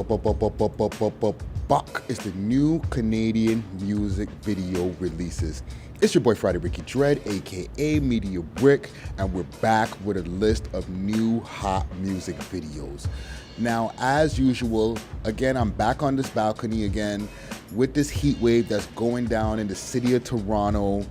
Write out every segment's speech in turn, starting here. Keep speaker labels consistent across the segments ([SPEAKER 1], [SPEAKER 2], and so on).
[SPEAKER 1] Buck is the new Canadian music video releases. It's your boy Friday Ricky Dred, aka Media Brick, and we're back with a list of new hot music videos. Now, as usual, again, I'm back on this balcony again with this heat wave that's going down in the city of Toronto,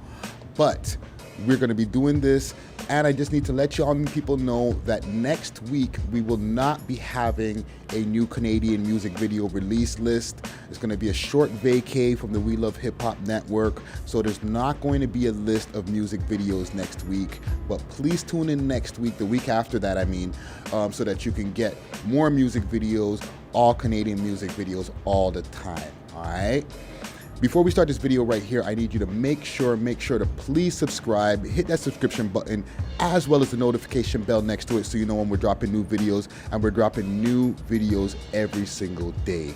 [SPEAKER 1] but we're going to be doing this, and I just need to let y'all people know that next week we will not be having a new Canadian music video release list. It's going to be a short vacay from the We Love Hip Hop Network, so there's not going to be a list of music videos next week, but please tune in next week, the week after that I mean, so that you can get more music videos, all Canadian music videos all the time, all right? Before we start this video right here, I need you to make sure to please subscribe, hit that subscription button, as well as the notification bell next to it so you know when we're dropping new videos, and we're dropping new videos every single day.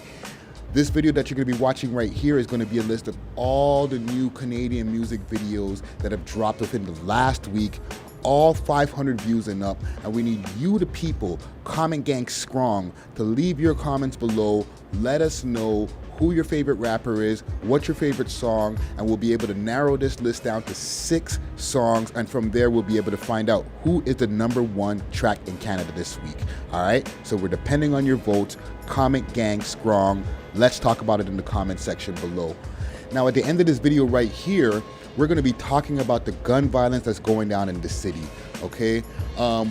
[SPEAKER 1] This video that you're going to be watching right here is going to be a list of all the new Canadian music videos that have dropped within the last week, all 500 views and up, and we need you, the people, comment gang strong, to leave your comments below. Let us know who your favorite rapper is, what's your favorite song, and we'll be able to narrow this list down to 6 songs, and from there we'll be able to find out who is the #1 track in Canada this week. All right, so we're depending on your votes. Comment gang strong. Let's talk about it in the comment section below. Now, at the end of this video right here, we're going to be talking about the gun violence that's going down in the city, okay?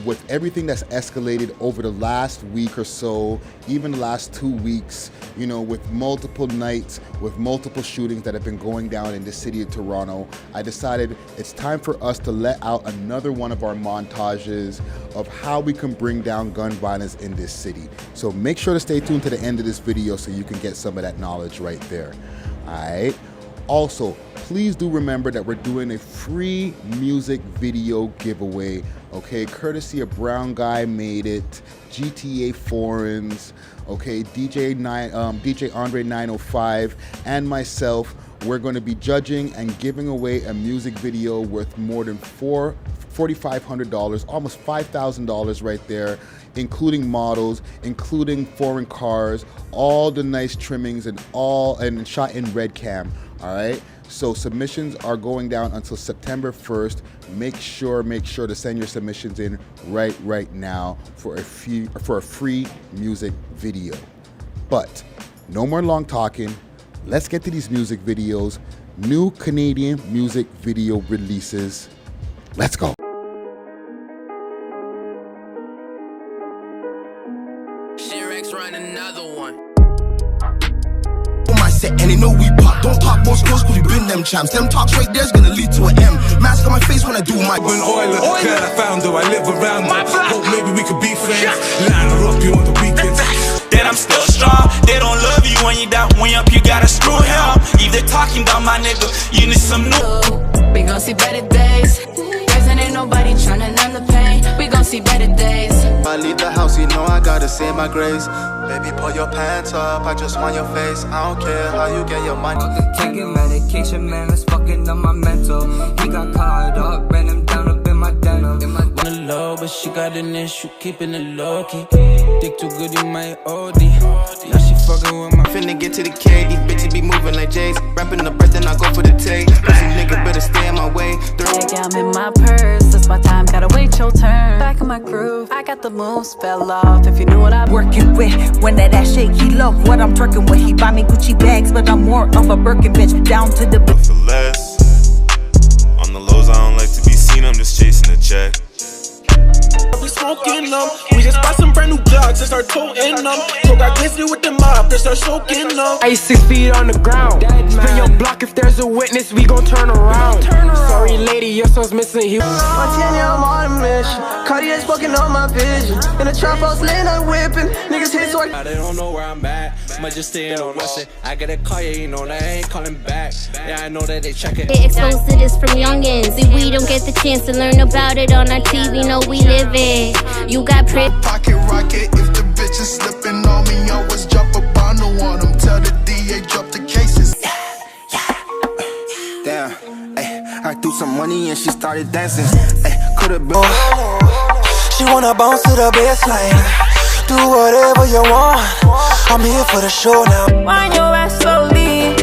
[SPEAKER 1] With everything that's escalated over the last week or so, even the last 2 weeks, you know, with multiple nights, with multiple shootings that have been going down in the city of Toronto, I decided it's time for us to let out another one of our montages of how we can bring down gun violence in this city. So make sure to stay tuned to the end of this video so you can get some of that knowledge right there, all right? Also, please do remember that we're doing a free music video giveaway, okay? Courtesy of Brown Guy Made It, GTA Foreigns, okay? DJ Andre 905, and myself. We're going to be judging and giving away a music video worth more than $4,500, almost $5,000 right there, including models, including foreign cars, all the nice trimmings, and shot in Webcam. All right, so submissions are going down until September 1st. Make sure to send your submissions in right now for a free music video. But no more long talking. Let's get to these music videos. New Canadian music video releases. Let's go.
[SPEAKER 2] Hercs run another one.
[SPEAKER 3] And they know we pop, don't pop most close cause we been them champs. Them talks right there's gonna lead to an M. Mask on my face when I do my
[SPEAKER 4] oil. Glad I found her, I live around her. Hope maybe we could be friends. Line her up you on the weekends.
[SPEAKER 5] That I'm still strong. They don't love you when you down. When you up, you gotta screw him. If they talking about my nigga, you need some new.
[SPEAKER 6] We gon' see better days. Guys, and ain't nobody tryna numb the pain. We gon' see better days.
[SPEAKER 7] If I leave the house, you know I gotta say my grace. Baby, pull your pants up, I just want your face. I don't care how you get your money.
[SPEAKER 8] Taking medication, man, that's fucking up my mental. He got caught up, ran him down up in my denim.
[SPEAKER 2] On the low, but she got an issue keeping it low key. Dick too good, you might OD. Now she fucking with my
[SPEAKER 7] finna get to the K, these bitches be moving like J's. Rapping the breath, then I go for the take. Pussy nigga better stay in my way.
[SPEAKER 6] I'm in my purse, it's my time, gotta wait your turn. Back in my groove, I got the moves, fell off. If you knew what I'm
[SPEAKER 9] working with, when that ass shake, he love what I'm twerking with. He buy me Gucci bags, but I'm more of a Birkin bitch. Down to the
[SPEAKER 10] for less. On the lows, I don't like to be seen, I'm just chasing a check.
[SPEAKER 11] We smoking them. We just bought some brand new jobs and start toting them. So got glitzy with the mob, they start soaking them.
[SPEAKER 12] I 6 feet on the ground. Spin your block if there's a witness, we gon' turn around. Sorry lady, your son's missing. He
[SPEAKER 11] I'm on a mission. Cartier's fucking on my vision. In the trap house lane, I'm whipping. Niggas hit so
[SPEAKER 2] they don't know where I'm at. Might just stay in the west. I got a call, yeah, you know, they ain't calling back. Yeah, I know that they check it.
[SPEAKER 13] Get exposed to this from youngins. If we don't get the chance to learn about it on our TV, know we live it. You got
[SPEAKER 3] pocket rocket. If the bitch is slipping on me, always drop a bundle on them. Tell the DA drop the cases.
[SPEAKER 7] Damn, ay, I threw some money and she started dancing. Ay, could've been.
[SPEAKER 5] She wanna bounce to the baseline.
[SPEAKER 14] Do whatever you want. I'm here for the show now.
[SPEAKER 15] Wind your ass slowly.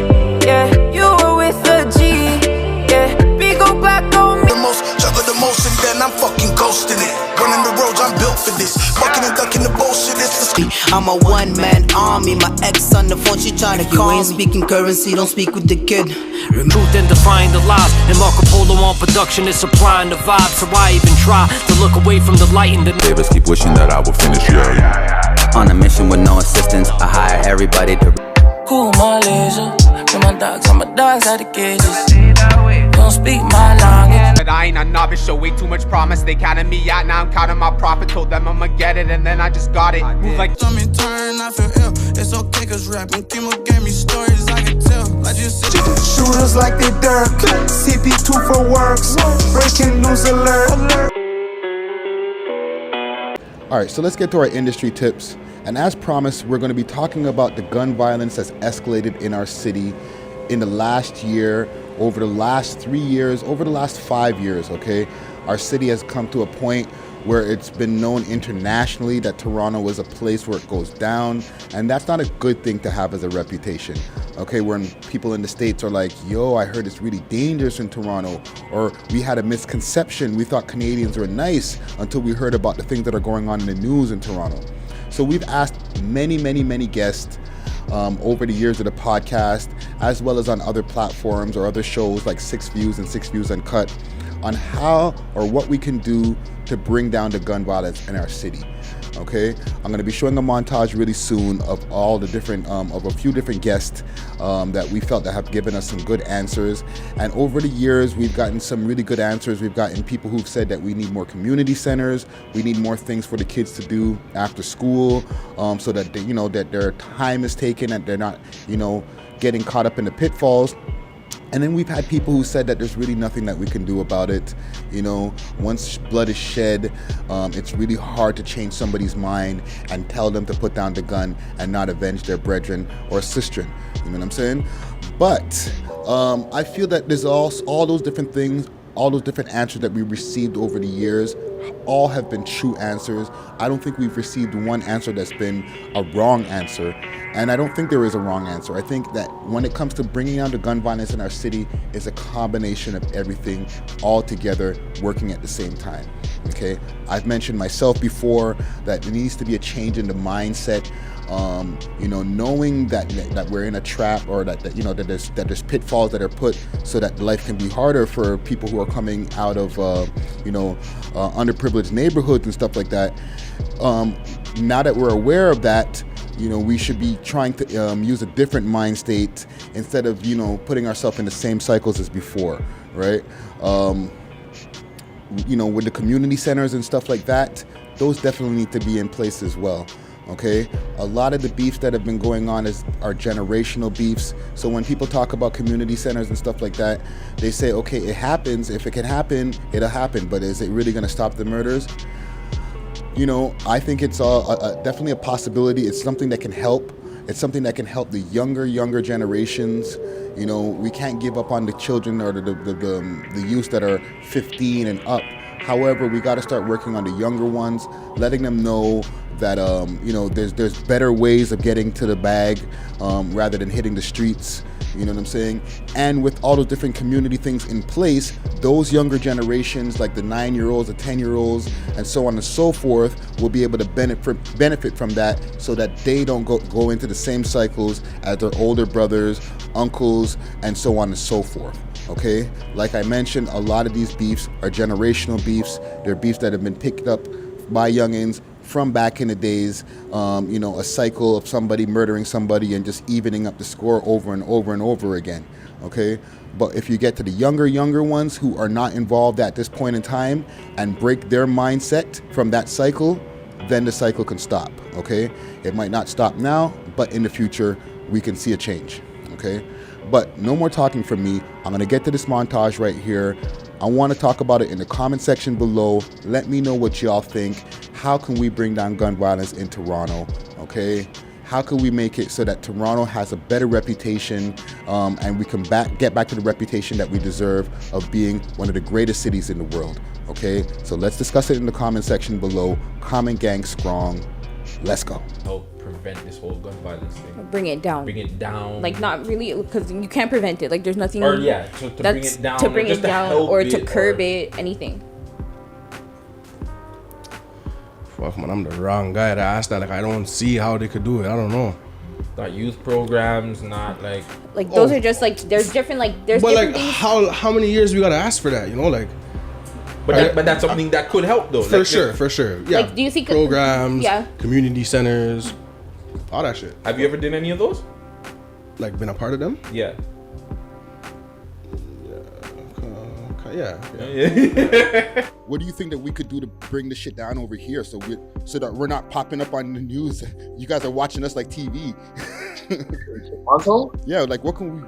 [SPEAKER 15] Yeah, you were with a G. Yeah, we go black on me.
[SPEAKER 3] The most, juggle the most, and then I'm fucking ghosting it. Running the roads, I'm built for this. Fucking and ducking the bullshit, it's the
[SPEAKER 16] I'm a one-man army. My ex on the phone, she tryna call me. You ain't speaking currency, don't speak with the kid.
[SPEAKER 17] Truth and defying the lies. And Marco Polo on production is supplying the vibe. So I even try to look away from the light and the
[SPEAKER 18] neighbors keep wishing that I would finish, yeah.
[SPEAKER 19] On a mission with no assistance, I hire everybody to
[SPEAKER 15] cool my leisure. With my dogs out the cages. Don't speak my language.
[SPEAKER 20] But I ain't a novice, show way too much promise. They counted me out, now I'm counting my profit. Told them I'ma get it, and then I just got it. Move like
[SPEAKER 21] I'm in turn, I feel ill. It's okay, cause rapping Kimo gave me stories I can tell. I just
[SPEAKER 22] shooters like they Dirk. CP2 for works. Breaking news alert.
[SPEAKER 1] All right, so let's get to our industry tips. And as promised, we're going to be talking about the gun violence that's escalated in our city in the last year, over the last 3 years, over the last 5 years, okay? Our city has come to a point where it's been known internationally that Toronto is a place where it goes down, and that's not a good thing to have as a reputation, okay? When people in the States are like, yo, I heard it's really dangerous in Toronto, or we had a misconception, we thought Canadians were nice until we heard about the things that are going on in the news in Toronto. So we've asked many guests over the years of the podcast, as well as on other platforms or other shows like 6 Views and 6 Views Uncut, on how or what we can do to bring down the gun violence in our city. Okay, I'm going to be showing a montage really soon of all the different, of a few different guests that we felt that have given us some good answers. And over the years, we've gotten some really good answers. We've gotten people who've said that we need more community centers, we need more things for the kids to do after school, so that they, you know, that their time is taken and they're not, you know, getting caught up in the pitfalls. And then we've had people who said that there's really nothing that we can do about it. You know, once blood is shed, it's really hard to change somebody's mind and tell them to put down the gun and not avenge their brethren or sister. You know what I'm saying? But I feel that there's all those different things, all those different answers that we received over the years, all have been true answers. I don't think we've received one answer that's been a wrong answer. And I don't think there is a wrong answer. I think that when it comes to bringing down the gun violence in our city, is a combination of everything all together working at the same time. Okay, I've mentioned myself before that there needs to be a change in the mindset. You know, knowing that we're in a trap, or that you know that there's pitfalls that are put so that life can be harder for people who are coming out of underprivileged neighborhoods and stuff like that. Now that we're aware of that, you know, we should be trying to use a different mind state instead of, you know, putting ourselves in the same cycles as before, right? You know, with the community centers and stuff like that, those definitely need to be in place as well. Okay, a lot of the beefs that have been going on are generational beefs. So when people talk about community centers and stuff like that, they say, okay, it happens. If it can happen, it'll happen. But is it really going to stop the murders? You know, I think it's definitely a possibility. It's something that can help. It's something that can help the younger generations. You know, we can't give up on the children or the youth that are 15 and up. However, we got to start working on the younger ones, letting them know that you know, there's better ways of getting to the bag rather than hitting the streets. You know what I'm saying? And with all those different community things in place, those younger generations, like the 9-year-olds, the 10-year-olds, and so on and so forth, will be able to benefit from that, so that they don't go into the same cycles as their older brothers, uncles, and so on and so forth. Okay, like I mentioned, a lot of these beefs are generational beefs. They're beefs that have been picked up by youngins from back in the days, you know, a cycle of somebody murdering somebody and just evening up the score over and over and over again. Okay, but if you get to the younger ones who are not involved at this point in time and break their mindset from that cycle, then the cycle can stop. Okay, it might not stop now, but in the future we can see a change. Okay, but no more talking from me. I'm gonna get to this montage right here. I want to talk about it in the comment section below. Let me know what y'all think. How can we bring down gun violence in Toronto? Okay, how can we make it so that Toronto has a better reputation, and we can get back to the reputation that we deserve of being one of the greatest cities in the world? Okay, so let's discuss it in the comment section below. Comment gang strong. Let's go.
[SPEAKER 4] Help prevent this whole gun violence thing.
[SPEAKER 8] Bring it down.
[SPEAKER 4] Bring it down.
[SPEAKER 8] Like not really, because you can't prevent it. Like there's nothing.
[SPEAKER 4] Or yeah, so to bring it down.
[SPEAKER 8] To bring it down or to curb
[SPEAKER 4] or...
[SPEAKER 8] it, anything.
[SPEAKER 23] Fuck man, I'm the wrong guy to ask that. Like I don't see how they could do it. I don't know.
[SPEAKER 4] Not youth programs, not like
[SPEAKER 8] those are just like there's different different things.
[SPEAKER 23] How many years we gotta ask for that? You know, like.
[SPEAKER 4] But that's something that could help though.
[SPEAKER 23] For sure. Yeah.
[SPEAKER 8] Like, do you think
[SPEAKER 23] programs, community centers, all that shit.
[SPEAKER 4] Have you ever done any of those?
[SPEAKER 23] Like been a part of them?
[SPEAKER 4] Yeah.
[SPEAKER 23] Yeah.
[SPEAKER 1] What do you think that we could do to bring the shit down over here so that we're not popping up on the news? You guys are watching us like TV. Yeah, like what can we,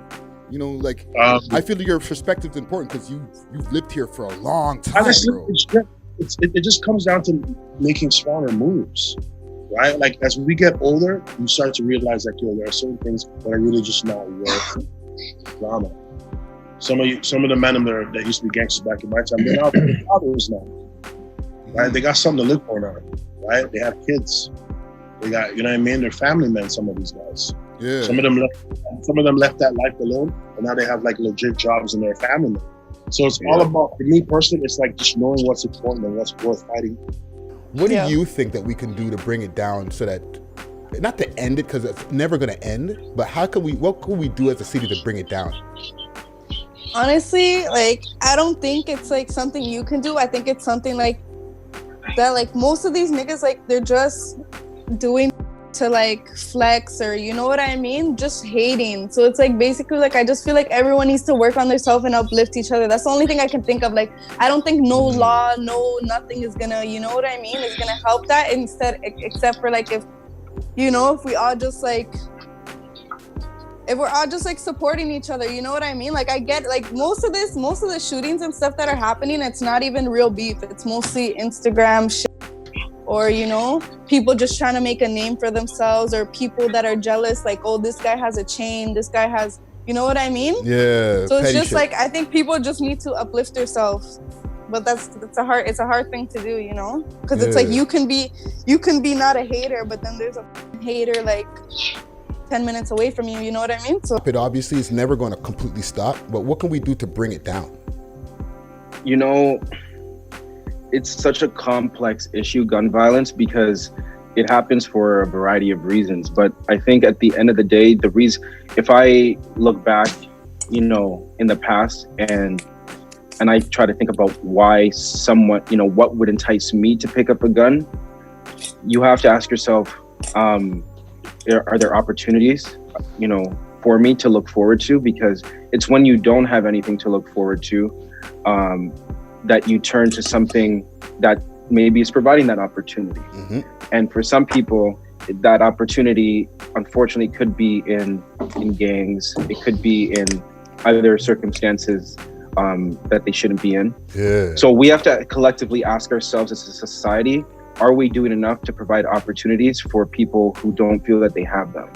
[SPEAKER 1] you know, like I feel your perspective is important because you've lived here for a long time.
[SPEAKER 24] Honestly,
[SPEAKER 1] bro.
[SPEAKER 24] It just comes down to making smarter moves, right? Like as we get older, you start to realize that there are certain things that are really just not worth drama. Some of the men in there that used to be gangsters back in my time, they're not fathers now, right? They got something to live for now, right? They have kids. They got, you know what I mean? They're family men, some of these guys.
[SPEAKER 1] Yeah.
[SPEAKER 24] Some of them left that life alone, and now they have like legit jobs in their family men. So it's all about, for me personally, it's like just knowing what's important and what's worth fighting.
[SPEAKER 1] What do you think that we can do to bring it down so that, not to end it because it's never going to end, but what can we do as a city to bring it down?
[SPEAKER 25] Honestly, like, I don't think it's like something you can do. I think it's something like that, like most of these niggas, like they're just doing to like flex or you know what I mean? Just hating. So it's like basically like I just feel like everyone needs to work on themselves and uplift each other. That's the only thing I can think of. Like I don't think no law, no nothing is gonna, you know what I mean, is gonna help that except for like if we all just like if we're all just like supporting each other, you know what I mean? Like I get like most of the shootings and stuff that are happening, it's not even real beef. It's mostly Instagram shit or, people just trying to make a name for themselves or people that are jealous. Like, oh, this guy has a chain. This guy has, you know what I mean?
[SPEAKER 1] Yeah.
[SPEAKER 25] So it's just shit. Like, I think people just need to uplift themselves. But it's a hard thing to do, because it's like you can be not a hater, but then there's a hater like 10 minutes away from you, you know what I mean? So
[SPEAKER 1] it obviously is never going to completely stop, but what can we do to bring it down?
[SPEAKER 26] It's such a complex issue, gun violence, because it happens for a variety of reasons. But I think at the end of the day, if I look back, in the past and I try to think about why someone, what would entice me to pick up a gun, you have to ask yourself, are there opportunities, for me to look forward to? Because it's when you don't have anything to look forward to that you turn to something that maybe is providing that opportunity. Mm-hmm. And for some people, that opportunity, unfortunately, could be in gangs. It could be in other circumstances that they shouldn't be in. Yeah. So we have to collectively ask ourselves as a society, are we doing enough to provide opportunities for people who don't feel that they have them?